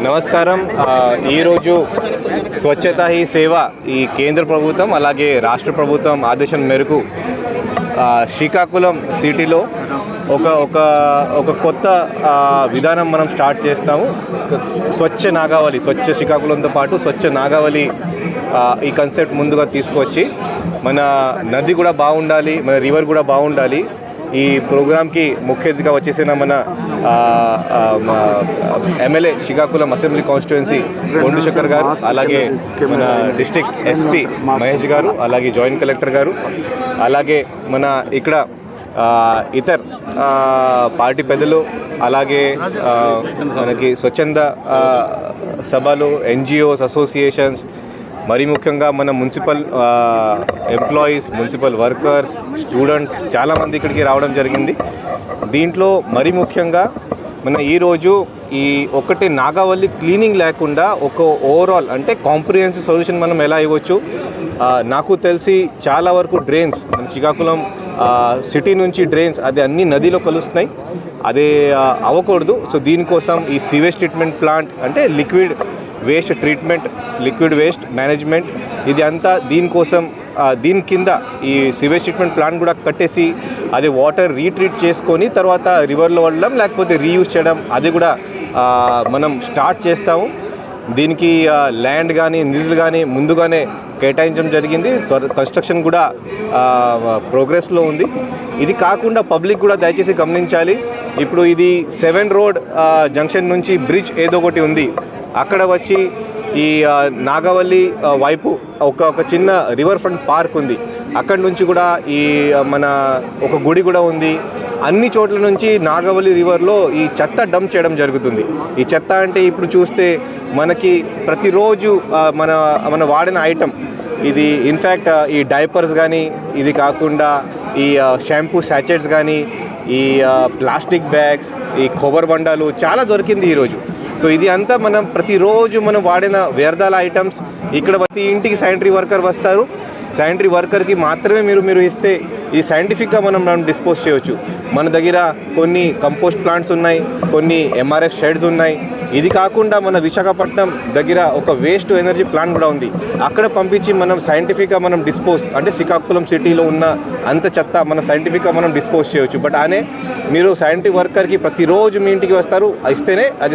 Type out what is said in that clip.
నమస్కారం. ఈరోజు స్వచ్ఛతా హీ సేవ ఈ కేంద్ర ప్రభుత్వం అలాగే రాష్ట్ర ప్రభుత్వం ఆదేశం మేరకు శ్రీకాకుళం సిటీలో ఒక కొత్త విధానం మనం స్టార్ట్ చేస్తాము. స్వచ్ఛ నాగావళి, స్వచ్ఛ శ్రీకాకుళంతో పాటు స్వచ్ఛ నాగావళి ఈ కాన్సెప్ట్ ముందుగా తీసుకొచ్చి మన నది కూడా బాగుండాలి, మన రివర్ కూడా బాగుండాలి. ఈ ప్రోగ్రామ్కి ముఖ్య అతిథిగా వచ్చేసిన మన MLA Srikakulam assembly constituency Kondu Shankar garu, అలాగే మన డిస్ట్రిక్ట్ ఎస్పీ మహేష్ గారు, అలాగే జాయింట్ కలెక్టర్ గారు, అలాగే మన ఇక్కడ ఇతర పార్టీ పెద్దలు, అలాగే మనకి స్వచ్ఛంద సభలు, ఎన్జిఓస్, అసోసియేషన్స్, మరీ ముఖ్యంగా మన municipal employees, municipal workers, students చాలామంది ఇక్కడికి రావడం జరిగింది. దీంట్లో మరీ ముఖ్యంగా మన ఈరోజు ఈ ఒకటి నాగావళి క్లీనింగ్ లేకుండా ఒక ఓవరాల్ అంటే కాంప్రిహెన్సివ్ సొల్యూషన్ మనం ఎలా ఇవ్వచ్చు. నాకు తెలిసి చాలా వరకు డ్రైన్స్ మన శ్రీకాకుళం సిటీ నుంచి డ్రైన్స్ అది అన్ని నదిలో కలుస్తున్నాయి, అదే అవ్వకూడదు. సో దీనికోసం ఈ సీవేజ్ ట్రీట్మెంట్ ప్లాంట్ అంటే liquid waste treatment, liquid waste management, ఇది అంతా దీనికోసం దీని కింద ఈ సివేజ్ ట్రీట్మెంట్ ప్లాంట్ కూడా కట్టేసి అది వాటర్ రీట్రీట్ చేసుకొని తర్వాత రివర్లో వదలడం లేకపోతే రీయూజ్ చేయడం అది కూడా మనం స్టార్ట్ చేస్తాము. దీనికి ల్యాండ్ కానీ నిధులు కానీ ముందుగానే కేటాయించడం జరిగింది. కన్స్ట్రక్షన్ కూడా ప్రోగ్రెస్లో ఉంది. ఇది కాకుండా పబ్లిక్ కూడా దయచేసి గమనించాలి. ఇప్పుడు ఇది 7 రోడ్ జంక్షన్ నుంచి బ్రిడ్జ్ ఏదో ఒకటి ఉంది, అక్కడ వచ్చి ఈ నాగావళి వైపు ఒక చిన్న రివర్ ఫ్రంట్ పార్క్ ఉంది, అక్కడి నుంచి కూడా ఈ మన ఒక గుడి కూడా ఉంది. అన్ని చోట్ల నుంచి నాగావళి రివర్లో ఈ చెత్త డంప్ చేయడం జరుగుతుంది. ఈ చెత్త అంటే ఇప్పుడు చూస్తే మనకి ప్రతిరోజు మన వాడిన ఐటమ్ ఇది ఇన్ఫ్యాక్ట్ ఈ డైపర్స్ కానీ, ఇది కాకుండా ఈ షాంపూ శాచెట్స్ కానీ, ఈ ప్లాస్టిక్ బ్యాగ్స్, ఈ కొబ్బరి బండాలు చాలా దొరికింది ఈరోజు. సో ఇది అంతా మనం ప్రతిరోజు మనం వాడిన వ్యర్థాల ఐటమ్స్ ఇక్కడ ప్రతి ఇంటికి శానిటరీ వర్కర్ వస్తారు. శానిటరీ వర్కర్కి మాత్రమే మీరు ఇస్తే ఇది సైంటిఫిక్గా మనం డిస్పోజ్ చేయవచ్చు. మన దగ్గర కొన్ని కంపోస్ట్ ప్లాంట్స్ ఉన్నాయి, కొన్ని ఎంఆర్ఎఫ్ షెడ్స్ ఉన్నాయి. ఇది కాకుండా మన విశాఖపట్నం దగ్గర ఒక వేస్ట్ ఎనర్జీ ప్లాంట్ కూడా ఉంది, అక్కడ పంపించి మనం సైంటిఫిక్గా మనం డిస్పోజ్ అంటే శ్రీకాకుళం సిటీలో ఉన్న అంత చెత్త మనం సైంటిఫిక్గా మనం డిస్పోజ్ చేయవచ్చు. బట్ అనే మీరు శానిటరీ వర్కర్కి ప్రతిరోజు మీ ఇంటికి వస్తారు, ఇస్తేనే అది